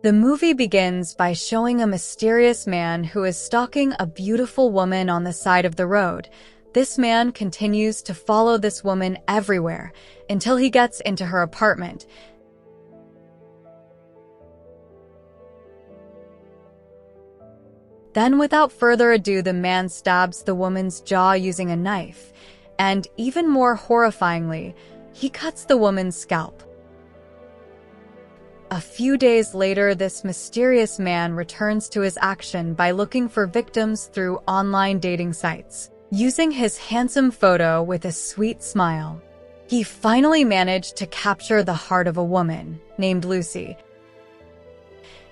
The movie begins by showing a mysterious man who is stalking a beautiful woman on the side of the road. This man continues to follow this woman everywhere until he gets into her apartment. Then, without further ado, the man stabs the woman's jaw using a knife, and even more horrifyingly, he cuts the woman's scalp. A few days later, this mysterious man returns to his action by looking for victims through online dating sites. Using his handsome photo with a sweet smile, he finally managed to capture the heart of a woman named Lucy.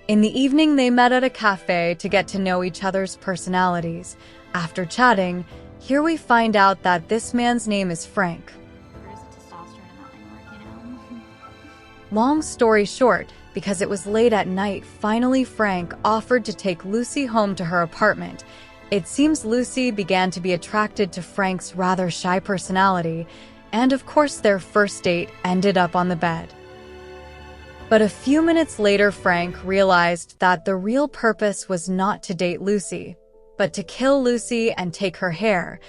In the evening, they met at a cafe to get to know each other's personalities. After chatting, here we find out that this man's name is Frank. Long story short, because it was late at night, finally Frank offered to take Lucy home to her apartment. It seems Lucy began to be attracted to Frank's rather shy personality, and of course their first date ended up on the bed. But a few minutes later, Frank realized that the real purpose was not to date Lucy, but to kill Lucy and take her hair.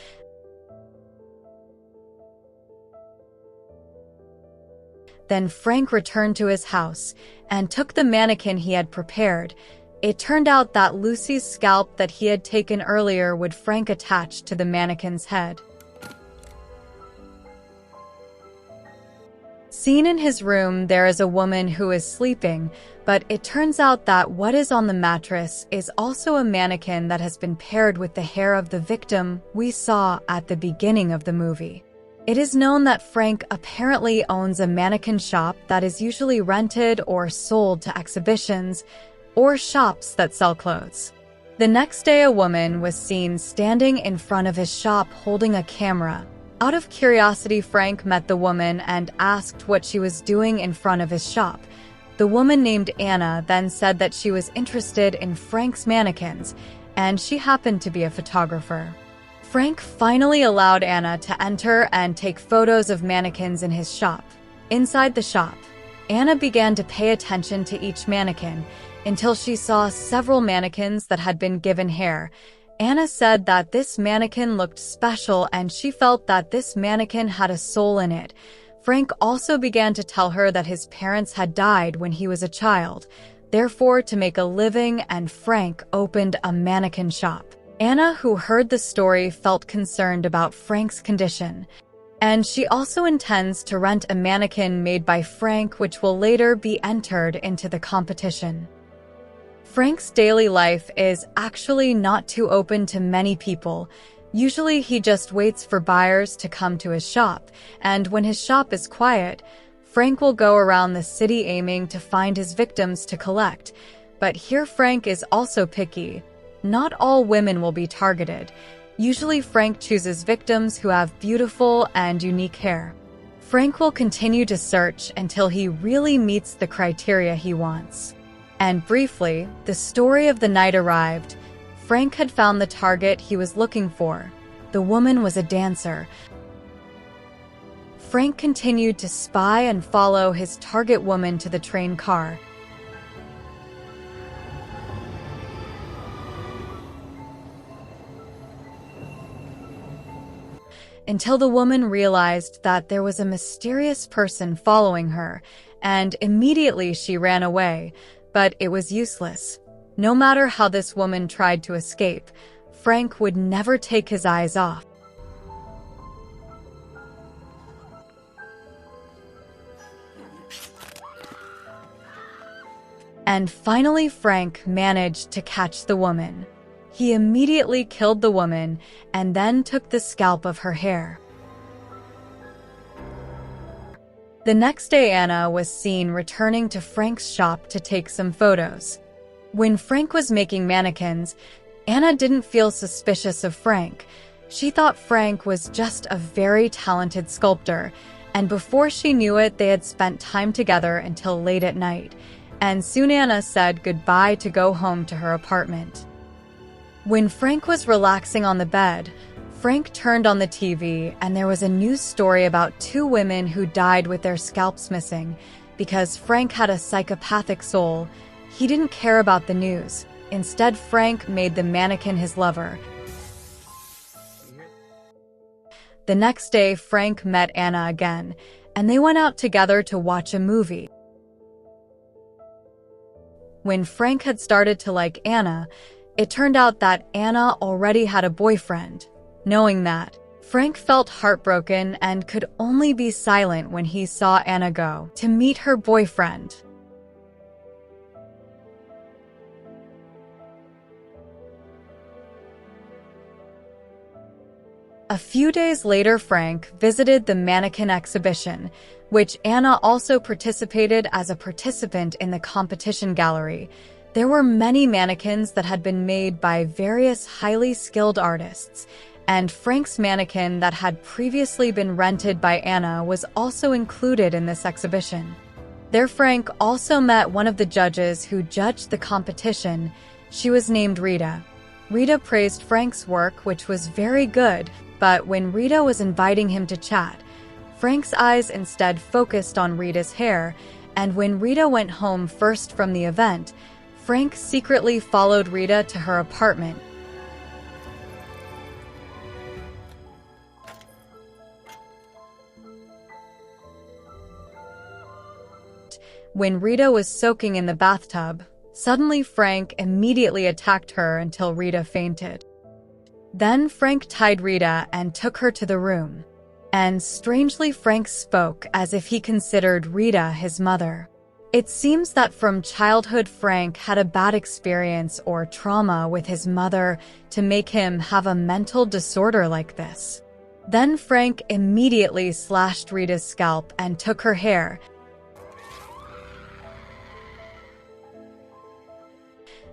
Then Frank returned to his house and took the mannequin he had prepared. It turned out that Lucy's scalp that he had taken earlier would Frank attach to the mannequin's head. Seen in his room, there is a woman who is sleeping, but it turns out that what is on the mattress is also a mannequin that has been paired with the hair of the victim we saw at the beginning of the movie. It is known that Frank apparently owns a mannequin shop that is usually rented or sold to exhibitions or shops that sell clothes. The next day, a woman was seen standing in front of his shop holding a camera. Out of curiosity, Frank met the woman and asked what she was doing in front of his shop. The woman named Anna then said that she was interested in Frank's mannequins, and she happened to be a photographer. Frank finally allowed Anna to enter and take photos of mannequins in his shop. Inside the shop, Anna began to pay attention to each mannequin until she saw several mannequins that had been given hair. Anna said that this mannequin looked special and she felt that this mannequin had a soul in it. Frank also began to tell her that his parents had died when he was a child, therefore to make a living, and Frank opened a mannequin shop. Anna, who heard the story, felt concerned about Frank's condition, and she also intends to rent a mannequin made by Frank, which will later be entered into the competition. Frank's daily life is actually not too open to many people. Usually he just waits for buyers to come to his shop, and when his shop is quiet, Frank will go around the city aiming to find his victims to collect. But here Frank is also picky. Not all women will be targeted. Usually Frank chooses victims who have beautiful and unique hair. Frank will continue to search until he really meets the criteria he wants. And briefly, the story of the night arrived. Frank had found the target he was looking for. The woman was a dancer. Frank continued to spy and follow his target woman to the train car. Until the woman realized that there was a mysterious person following her, and immediately she ran away, but it was useless. No matter how this woman tried to escape, Frank would never take his eyes off. And finally, Frank managed to catch the woman. He immediately killed the woman and then took the scalp of her hair. The next day, Anna was seen returning to Frank's shop to take some photos. When Frank was making mannequins, Anna didn't feel suspicious of Frank. She thought Frank was just a very talented sculptor, and before she knew it, they had spent time together until late at night, and soon Anna said goodbye to go home to her apartment. When Frank was relaxing on the bed, Frank turned on the TV and there was a news story about two women who died with their scalps missing because Frank had a psychopathic soul. He didn't care about the news. Instead, Frank made the mannequin his lover. The next day, Frank met Anna again, and they went out together to watch a movie. When Frank had started to like Anna, it turned out that Anna already had a boyfriend. Knowing that, Frank felt heartbroken and could only be silent when he saw Anna go to meet her boyfriend. A few days later, Frank visited the mannequin exhibition, which Anna also participated as a participant in the competition gallery. There were many mannequins that had been made by various highly skilled artists, and Frank's mannequin that had previously been rented by Anna was also included in this exhibition. There, Frank also met one of the judges who judged the competition. She was named Rita. Rita praised Frank's work, which was very good, but when Rita was inviting him to chat, Frank's eyes instead focused on Rita's hair, and when Rita went home first from the event, Frank secretly followed Rita to her apartment. When Rita was soaking in the bathtub, suddenly Frank immediately attacked her until Rita fainted. Then Frank tied Rita and took her to the room. And strangely, Frank spoke as if he considered Rita his mother. It seems that from childhood Frank had a bad experience or trauma with his mother to make him have a mental disorder like this. Then Frank immediately slashed Rita's scalp and took her hair.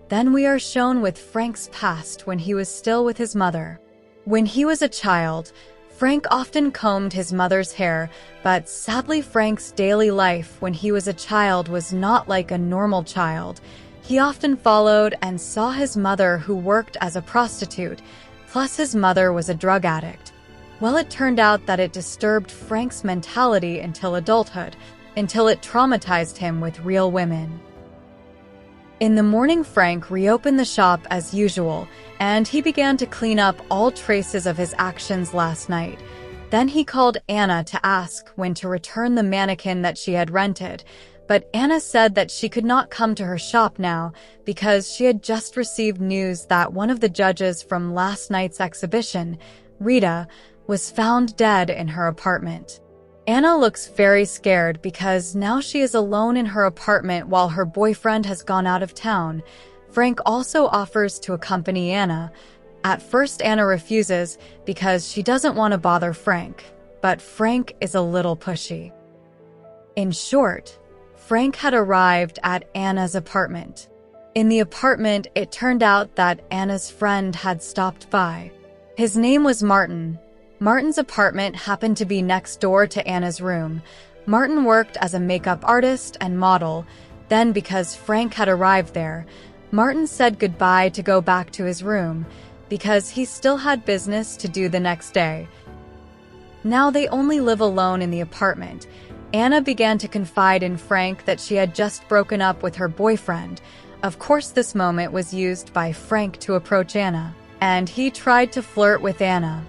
Then we are shown with Frank's past when he was still with his mother. When he was a child, Frank often combed his mother's hair, but sadly Frank's daily life when he was a child was not like a normal child. He often followed and saw his mother, who worked as a prostitute, plus his mother was a drug addict. Well, it turned out that it disturbed Frank's mentality until adulthood, until it traumatized him with real women. In the morning, Frank reopened the shop as usual, and he began to clean up all traces of his actions last night. Then he called Anna to ask when to return the mannequin that she had rented, but Anna said that she could not come to her shop now because she had just received news that one of the judges from last night's exhibition, Rita, was found dead in her apartment. Anna looks very scared because now she is alone in her apartment while her boyfriend has gone out of town. Frank also offers to accompany Anna. At first, Anna refuses because she doesn't want to bother Frank, but Frank is a little pushy. In short, Frank had arrived at Anna's apartment. In the apartment, it turned out that Anna's friend had stopped by. His name was Martin. Martin's apartment happened to be next door to Anna's room. Martin worked as a makeup artist and model. Then, because Frank had arrived there, Martin said goodbye to go back to his room because he still had business to do the next day. Now they only live alone in the apartment. Anna began to confide in Frank that she had just broken up with her boyfriend. Of course, this moment was used by Frank to approach Anna, and he tried to flirt with Anna.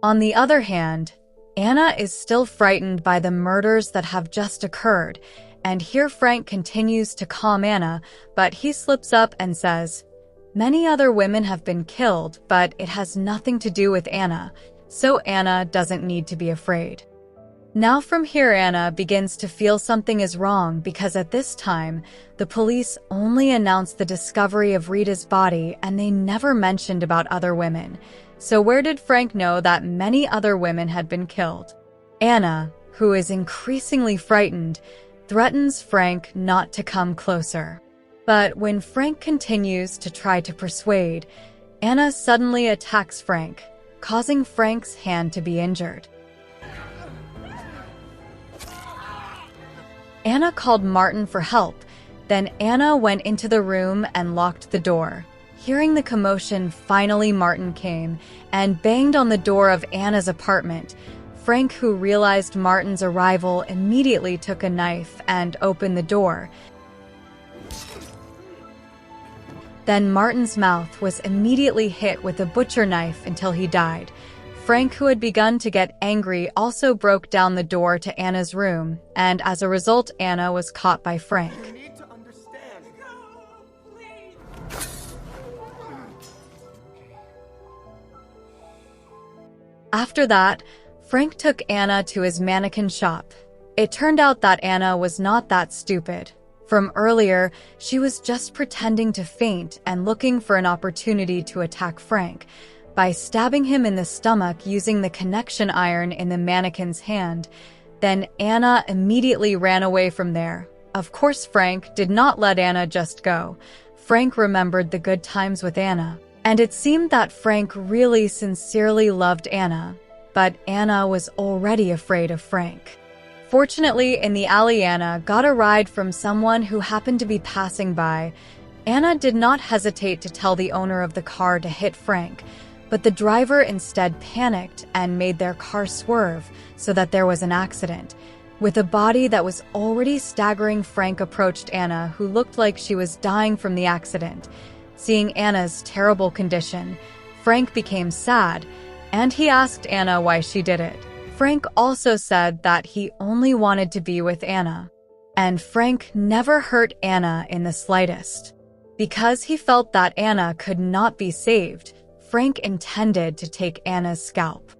On the other hand, Anna is still frightened by the murders that have just occurred, and here Frank continues to calm Anna, but he slips up and says, "Many other women have been killed, but it has nothing to do with Anna, so Anna doesn't need to be afraid." Now from here, Anna begins to feel something is wrong because at this time, the police only announced the discovery of Rita's body and they never mentioned about other women. So where did Frank know that many other women had been killed? Anna, who is increasingly frightened, threatens Frank not to come closer. But when Frank continues to try to persuade, Anna suddenly attacks Frank, causing Frank's hand to be injured. Anna called Martin for help. Then Anna went into the room and locked the door. Hearing the commotion, finally Martin came and banged on the door of Anna's apartment. Frank, who realized Martin's arrival, immediately took a knife and opened the door. Then Martin's mouth was immediately hit with a butcher knife until he died. Frank, who had begun to get angry, also broke down the door to Anna's room, and as a result, Anna was caught by Frank. You need to understand. No, please. After that, Frank took Anna to his mannequin shop. It turned out that Anna was not that stupid. From earlier, she was just pretending to faint and looking for an opportunity to attack Frank by stabbing him in the stomach using the connection iron in the mannequin's hand. Then Anna immediately ran away from there. Of course, Frank did not let Anna just go. Frank remembered the good times with Anna, and it seemed that Frank really sincerely loved Anna, but Anna was already afraid of Frank. Fortunately, in the alley, Anna got a ride from someone who happened to be passing by. Anna did not hesitate to tell the owner of the car to hit Frank, but the driver instead panicked and made their car swerve so that there was an accident. With a body that was already staggering, Frank approached Anna, who looked like she was dying from the accident. Seeing Anna's terrible condition, Frank became sad, and he asked Anna why she did it. Frank also said that he only wanted to be with Anna, and Frank never hurt Anna in the slightest. Because he felt that Anna could not be saved, Frank intended to take Anna's scalp.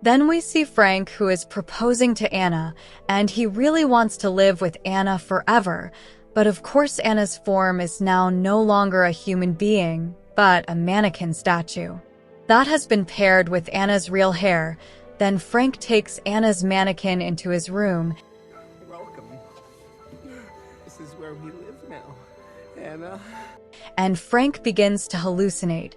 Then we see Frank, who is proposing to Anna, and he really wants to live with Anna forever, but of course Anna's form is now no longer a human being, but a mannequin statue. That has been paired with Anna's real hair. Then Frank takes Anna's mannequin into his room. Welcome. This is where we live now, Anna. And Frank begins to hallucinate.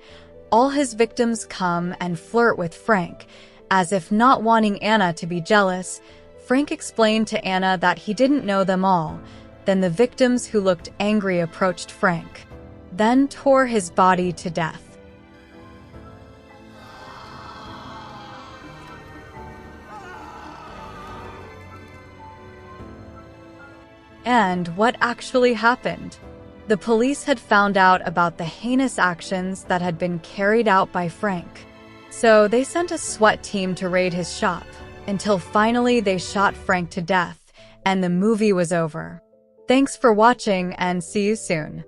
All his victims come and flirt with Frank. As if not wanting Anna to be jealous, Frank explained to Anna that he didn't know them all. Then the victims, who looked angry, approached Frank, then tore his body to death. And what actually happened? The police had found out about the heinous actions that had been carried out by Frank. So they sent a SWAT team to raid his shop, until finally they shot Frank to death, and the movie was over. Thanks for watching, and see you soon.